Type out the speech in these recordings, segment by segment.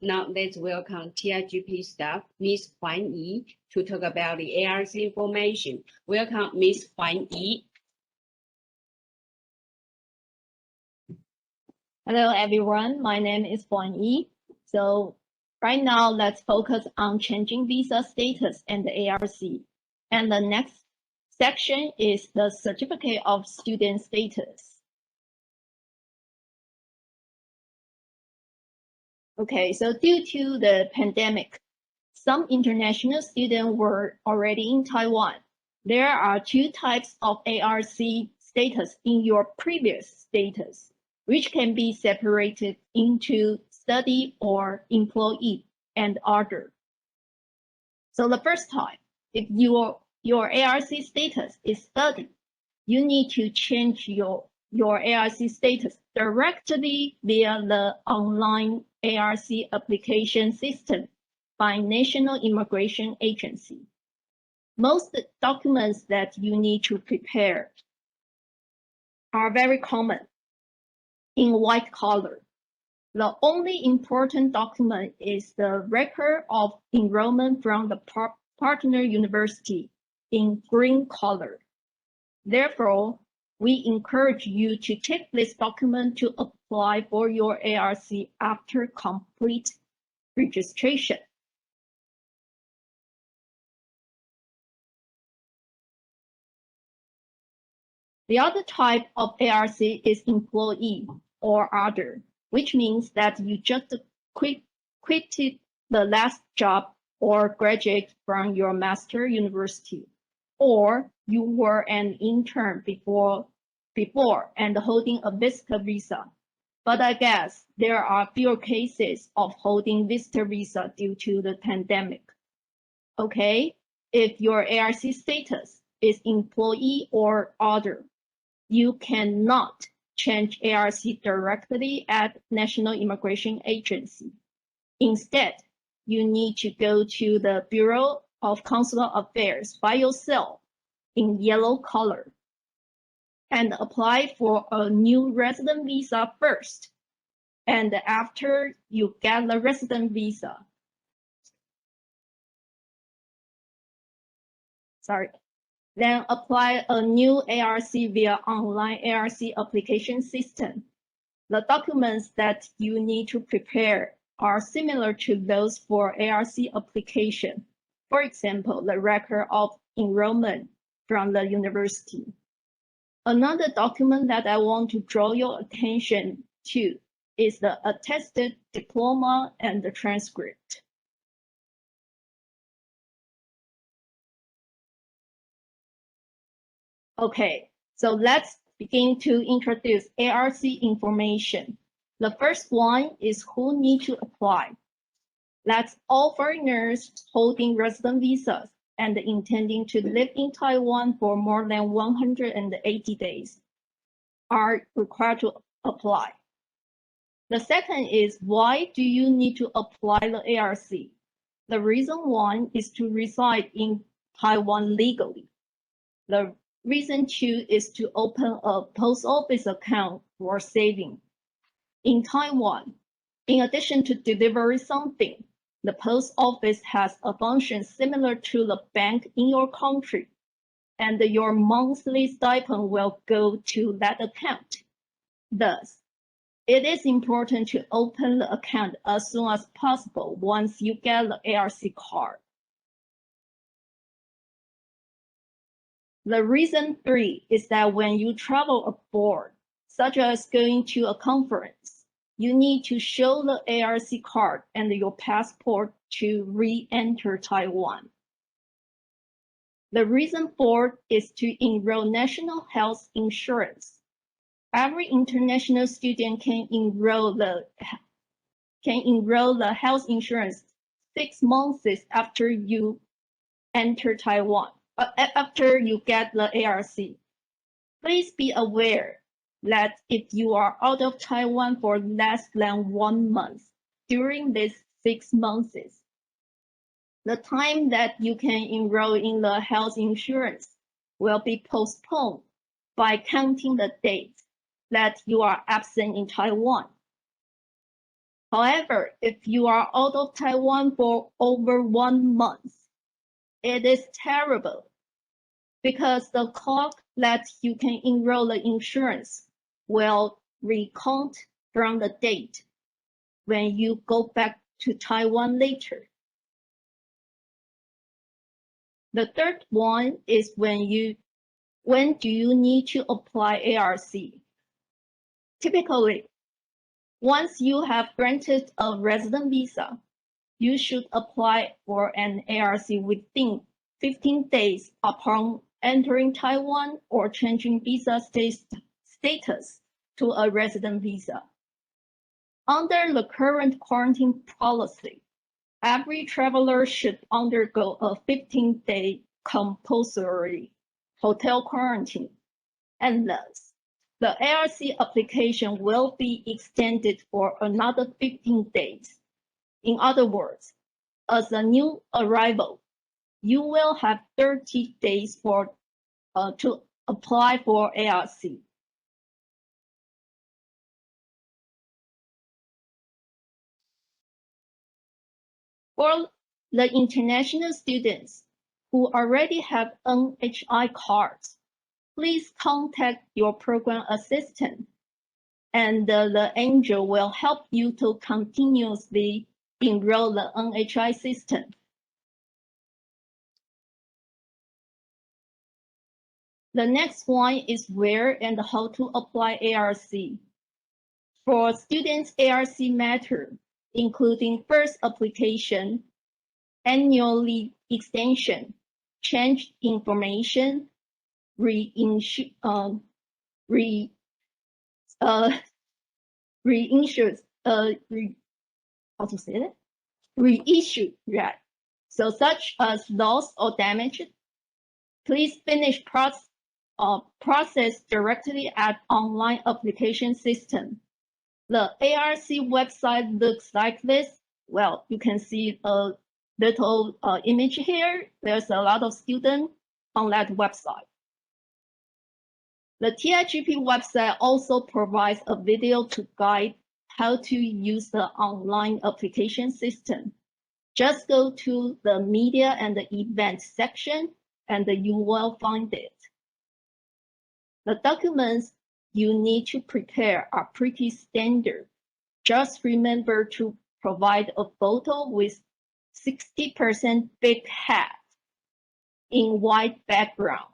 Now let's welcome TIGP staff, Ms. Huan Yi, to talk about the ARC information. Welcome, Ms. Huan Yi. Hello, everyone. My name is Huan Yi. So right now, let's focus on changing visa status and the ARC. And the next section is the certificate of student status. Okay, so due to the pandemic, some international students were already in Taiwan. There are two types of ARC status in your previous status, which can be separated into study or employee and other. So the first type, if your ARC status is study, you need to change your ARC status directly via the online ARC application system by National Immigration Agency. Most documents that you need to prepare are very common in white color. The only important document is the record of enrollment from the partner university in green color. Therefore, we encourage you to take this document to apply for your ARC after complete registration. The other type of ARC is employee or other, which means that you just quitted the last job or graduate from your master university, or you were an intern before and holding a visitor visa. But I guess there are fewer cases of holding visitor visa due to the pandemic. Okay, if your ARC status is employee or other, you cannot change ARC directly at National Immigration Agency. Instead, you need to go to the Bureau of Consular Affairs by yourself in yellow color and apply for a new resident visa first. And after you get the resident visa, then apply a new ARC via online ARC application system. The documents that you need to prepare are similar to those for ARC application. For example, the record of enrollment from the university. Another document that I want to draw your attention to is the attested diploma and the transcript. Okay, so let's begin to introduce ARC information. The first one is who need to apply. That's all foreigners holding resident visas and intending to live in Taiwan for more than 180 days are required to apply. The second is why do you need to apply the ARC? The reason one is to reside in Taiwan legally. The reason two is to open a post office account for saving. In Taiwan, in addition to deliver something, the post office has a function similar to the bank in your country, and your monthly stipend will go to that account. Thus, it is important to open the account as soon as possible once you get the ARC card. The reason three is that when you travel abroad, such as going to a conference, you need to show the ARC card and your passport to re-enter Taiwan. The reason four is to enroll national health insurance. Every international student can enroll the health insurance 6 months after you enter Taiwan. After you get the ARC. Please be aware that if you are out of Taiwan for less than 1 month during these 6 months, the time that you can enroll in the health insurance will be postponed by counting the days that you are absent in Taiwan. However, if you are out of Taiwan for over 1 month, it is terrible because the clock that you can enroll the insurance will recount from the date when you go back to Taiwan later. The third one is when do you need to apply ARC? Typically, once you have granted a resident visa, you should apply for an ARC within 15 days upon entering Taiwan or changing visa status to a resident visa. Under the current quarantine policy, every traveler should undergo a 15-day compulsory hotel quarantine, and thus, the ARC application will be extended for another 15 days. In other words, as a new arrival, you will have 30 days to apply for ARC. For the international students who already have NHI cards, please contact your program assistant, and the angel will help you to continuously enroll the NHI system. The next one is where and how to apply ARC. For students, ARC matter, including first application, annually extension, change information, reissued right? So such as lost or damaged. Please finish process directly at online application system. The ARC website looks like this. Well, you can see a little image here. There's a lot of students on that website. The TIGP website also provides a video to guide how to use the online application system. Just go to the media and the events section and you will find it. The documents you need to prepare are pretty standard. Just remember to provide a photo with 60% big hat in white background.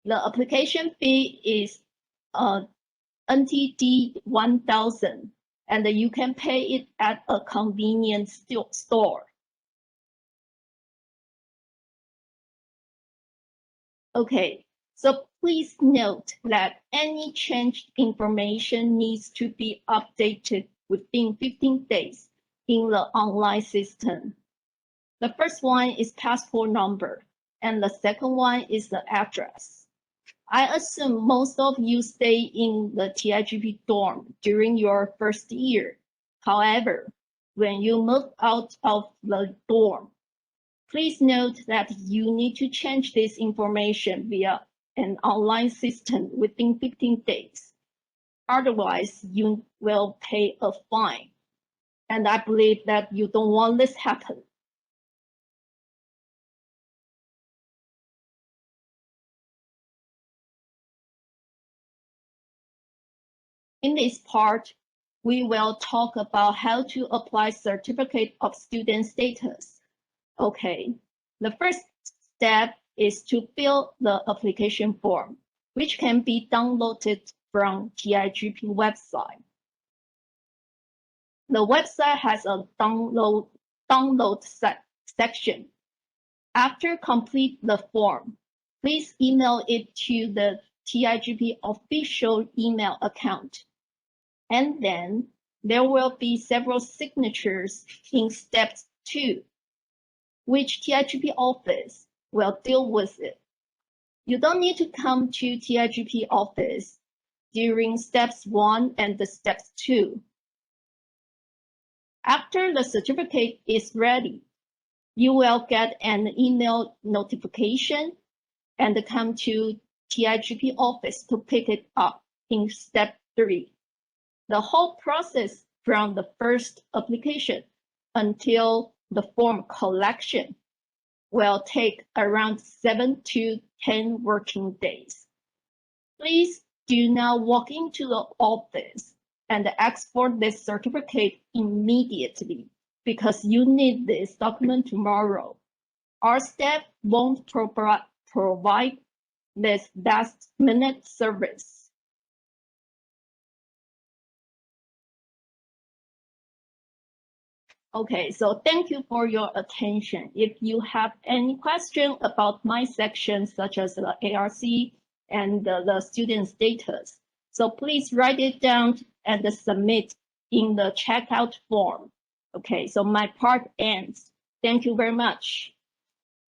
The application fee is NTD 1,000, and you can pay it at a convenience store. Okay, so please note that any changed information needs to be updated within 15 days in the online system. The first one is passport number, and the second one is the address. I assume most of you stay in the TIGP dorm during your first year. However, when you move out of the dorm, please note that you need to change this information via an online system within 15 days. Otherwise, you will pay a fine. And I believe that you don't want this happen. In this part, we will talk about how to apply certificate of student status. Okay, the first step is to fill the application form, which can be downloaded from TIGP website. The website has a download section. After complete the form, please email it to the TIGP official email account. And then there will be several signatures in step 2, which TIGP office will deal with it. You don't need to come to TIGP office during steps 1 and the steps 2. After the certificate is ready, you will get an email notification and come to TIGP office to pick it up in step 3. The whole process from the first application until the form collection will take around 7 to 10 working days. Please do not walk into the office and export this certificate immediately because you need this document tomorrow. Our staff won't provide this last-minute service. Okay, so thank you for your attention. If you have any question about my section, such as the ARC and the student status, so please write it down and submit in the checkout form. Okay, so my part ends. Thank you very much.